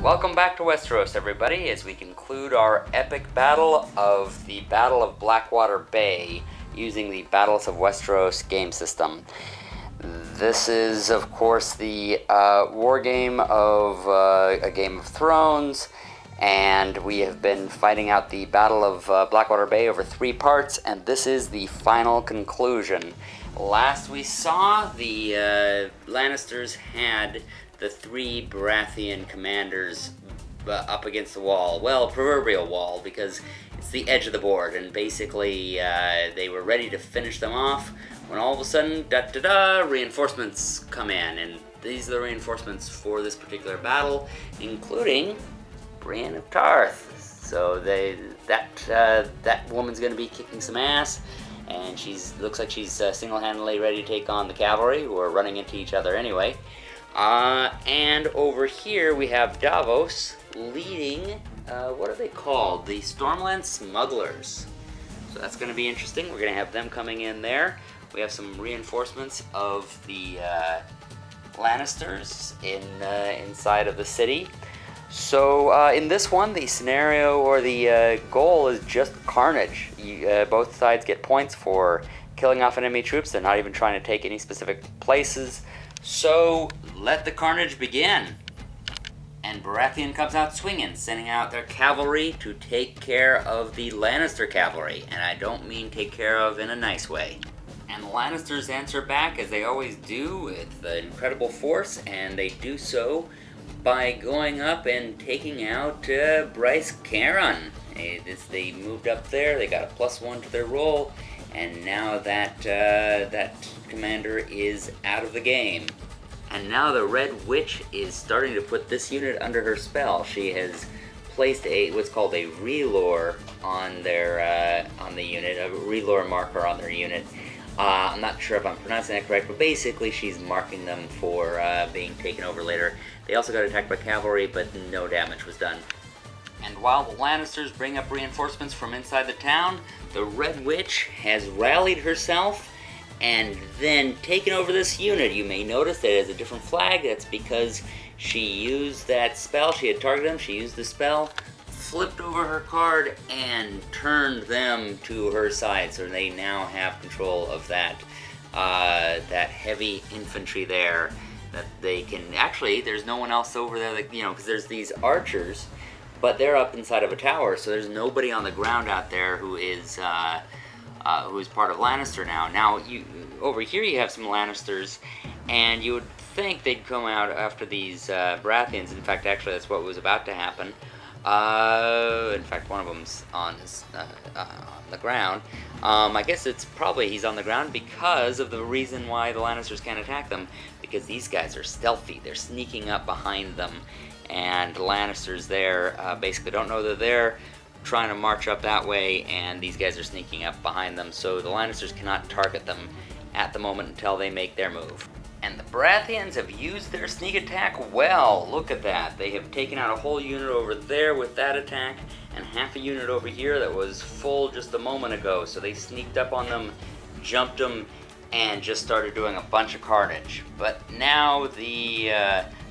Welcome back to Westeros, everybody, as we conclude our epic battle of the Battle of Blackwater Bay using the Battles of Westeros game system. This is, of course, the war game of a Game of Thrones, and we have been fighting out the Battle of Blackwater Bay over 3 parts, and this is the final conclusion. Last we saw, the Lannisters had the 3 Baratheon commanders up against the wall. Well, proverbial wall, because it's the edge of the board, and basically they were ready to finish them off when all of a sudden, reinforcements come in, and these are the reinforcements for this particular battle, including Brienne of Tarth. So that woman's going to be kicking some ass, and looks like she's single-handedly ready to take on the cavalry, who are running into each other anyway. And over here we have Davos leading, what are they called? The Stormland Smugglers. So that's going to be interesting. We're going to have them coming in there. We have some reinforcements of the Lannisters inside of the city. So in this one, the scenario or the goal is just carnage. Both sides get points for killing off enemy troops. They're not even trying to take any specific places. So let the carnage begin. And Baratheon comes out swinging, sending out their cavalry to take care of the Lannister cavalry. And I don't mean take care of in a nice way. And the Lannisters answer back, as they always do, with incredible force, and they do so by going up and taking out Bryce Caron. They moved up there, they got a +1 to their roll, and now that commander is out of the game. And now the Red Witch is starting to put this unit under her spell. She has placed what's called a relore on the unit, a relore marker on their unit. I'm not sure if I'm pronouncing that correct, but basically she's marking them for being taken over later. They also got attacked by cavalry, but no damage was done. And while the Lannisters bring up reinforcements from inside the town, the Red Witch has rallied herself and then taken over this unit. You may notice that it has a different flag. That's because she used that spell. She had targeted them, she used the spell, flipped over her card, and turned them to her side. So they now have control of that heavy infantry there. That they can, actually, there's no one else over there that, because there's these archers, but they're up inside of a tower, so there's nobody on the ground out there who is part of Lannister now. Now, over here you have some Lannisters, and you would think they'd come out after these Baratheons. In fact, actually, that's what was about to happen. In fact, one of them's on the ground. I guess it's probably he's on the ground because of the reason why the Lannisters can't attack them, because these guys are stealthy. They're sneaking up behind them, and the Lannisters there basically don't know that they're trying to march up that way, and these guys are sneaking up behind them, so the Lannisters cannot target them at the moment until they make their move. And the Baratheons have used their sneak attack well. Look at that. They have taken out a whole unit over there with that attack, and half a unit over here that was full just a moment ago. So they sneaked up on them, jumped them, and just started doing a bunch of carnage. But now the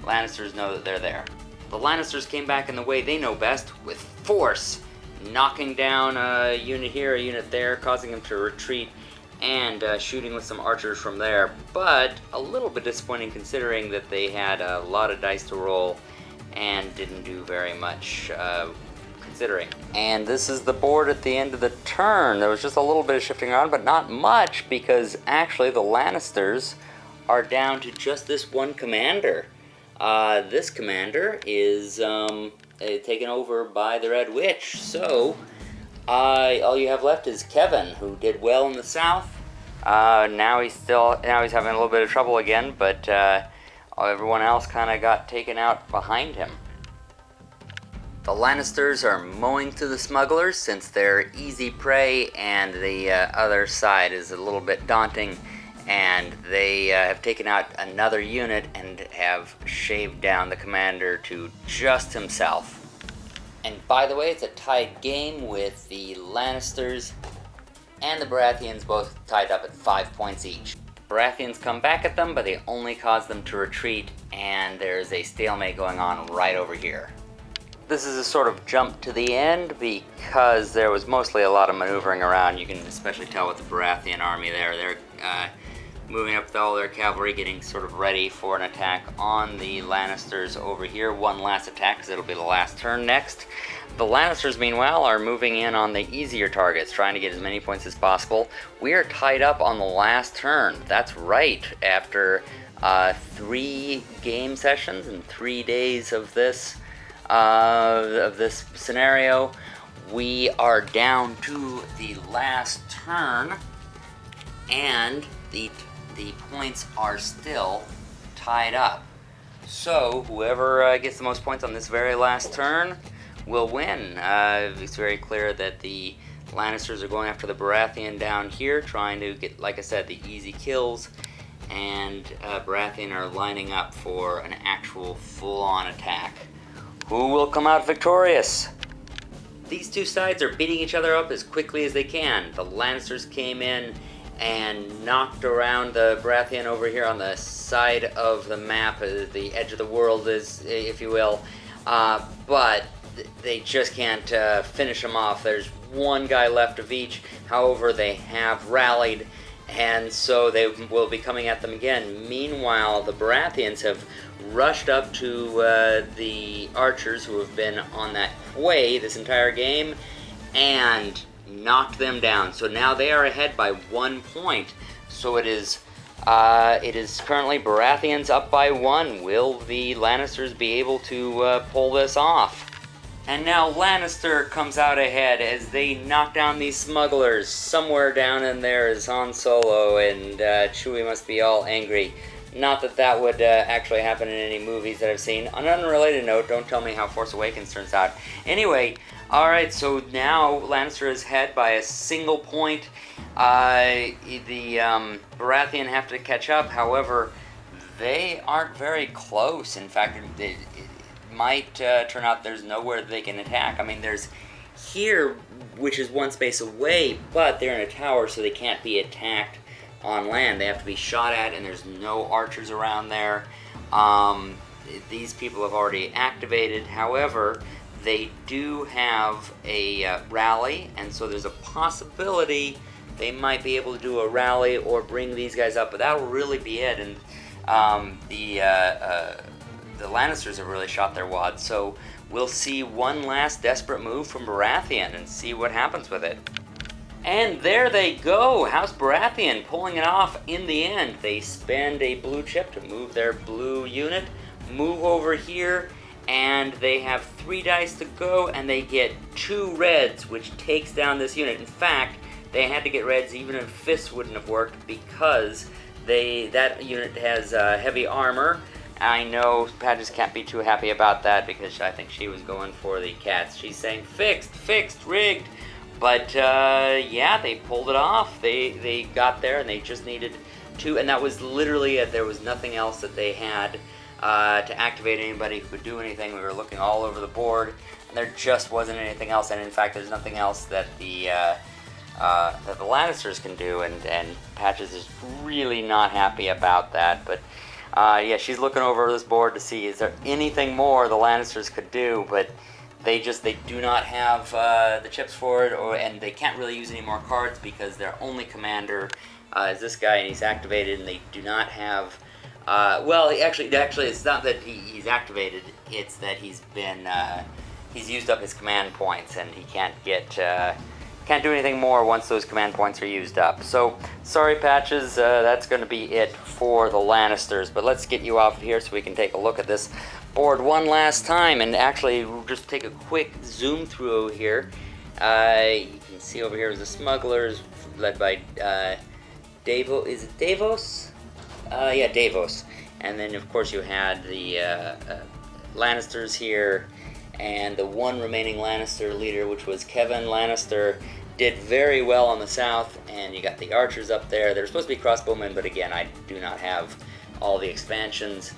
Lannisters know that they're there. The Lannisters came back in the way they know best, with force, knocking down a unit here, a unit there, causing them to retreat, and shooting with some archers from there. But a little bit disappointing considering that they had a lot of dice to roll and didn't do very much considering. And this is the board at the end of the turn. There was just a little bit of shifting around, but not much, because actually the Lannisters are down to just this one commander. This commander is taken over by the Red Witch, so all you have left is Kevin, who did well in the south. Now he's having a little bit of trouble again, but everyone else kind of got taken out behind him. The Lannisters are mowing through the smugglers since they're easy prey, and the other side is a little bit daunting, and they have taken out another unit and have shaved down the commander to just himself. And by the way, it's a tied game with the Lannisters and the Baratheons both tied up at 5 points each. Baratheons come back at them, but they only cause them to retreat, and there's a stalemate going on right over here. this is a sort of jump to the end because there was mostly a lot of maneuvering around. You can especially tell with the Baratheon army there. They're moving up with all their cavalry, getting sort of ready for an attack on the Lannisters over here. One last attack, because it'll be the last turn next. The Lannisters, meanwhile, are moving in on the easier targets, trying to get as many points as possible. We are tied up on the last turn. That's right. After 3 game sessions and 3 days of this scenario, we are down to the last turn, and the points are still tied up. So whoever gets the most points on this very last turn will win. It's very clear that the Lannisters are going after the Baratheon down here, trying to get, like I said, the easy kills, and Baratheon are lining up for an actual full-on attack. Who will come out victorious? These two sides are beating each other up as quickly as they can. The Lannisters came in and knocked around the Baratheon over here on the side of the map, the edge of the world, is, if you will, but they just can't finish them off. There's one guy left of each. However, they have rallied, and so they will be coming at them again. Meanwhile, the Baratheons have rushed up to the archers who have been on that quay this entire game and knocked them down. So now they are ahead by 1 point. So it is currently Baratheons up by 1. Will the Lannisters be able to pull this off? And now Lannister comes out ahead as they knock down these smugglers. Somewhere down in there is Han Solo, and Chewie must be all angry. Not that that would actually happen in any movies that I've seen. On an unrelated note, don't tell me how Force Awakens turns out. Anyway, alright, so now Lannister is ahead by a single point. The Baratheon have to catch up. However, they aren't very close. In fact, it might turn out there's nowhere they can attack. I mean, there's here, which is one space away, but they're in a tower, so they can't be attacked on land. They have to be shot at, and there's no archers around there. These people have already activated. However, they do have a rally, and so there's a possibility they might be able to do a rally or bring these guys up, but that will really be it. And the Lannisters have really shot their wad, so we'll see one last desperate move from Baratheon and see what happens with it. And there they go! House Baratheon pulling it off in the end. They spend a blue chip to move their blue unit, move over here, and they have 3 dice to go, and they get 2 reds, which takes down this unit. In fact, they had to get reds even if fists wouldn't have worked, because that unit has heavy armor. I know Patches can't be too happy about that, because I think she was going for the cats. She's saying, fixed, rigged. But, yeah, they pulled it off. They got there, and they just needed 2, and that was literally it. There was nothing else that they had to activate anybody who could do anything. We were looking all over the board, and there just wasn't anything else, and in fact, there's nothing else that the Lannisters can do, and Patches is really not happy about that, but yeah, she's looking over this board to see is there anything more the Lannisters could do, but they do not have the chips for it, and they can't really use any more cards because their only commander is this guy, and he's activated, and they do not have. Well, actually, it's not that he's activated; it's that he's used up his command points, and he can't do anything more once those command points are used up. So, sorry, Patches, that's going to be it for the Lannisters. But let's get you off of here so we can take a look at this board one last time, and actually we'll just take a quick zoom through here. You can see over here is the smugglers led by Davos. Is it Davos? Yeah, Davos. And then of course you had the Lannisters here, and the one remaining Lannister leader, which was Kevin Lannister, did very well on the south, and you got the archers up there. They're supposed to be crossbowmen, but again, I do not have all the expansions.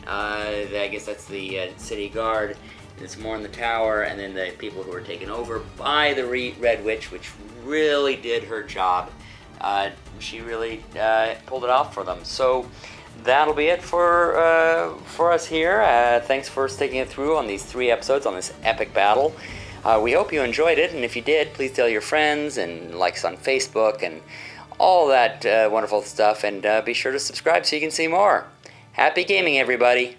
I guess that's the city guard. It's more in the tower, and then the people who were taken over by the Red Witch, which really did her job. She really pulled it off for them. So that'll be it for us here. Thanks for sticking it through on these 3 episodes on this epic battle. We hope you enjoyed it, and if you did, please tell your friends and like us on Facebook and all that wonderful stuff, and be sure to subscribe so you can see more. Happy gaming, everybody!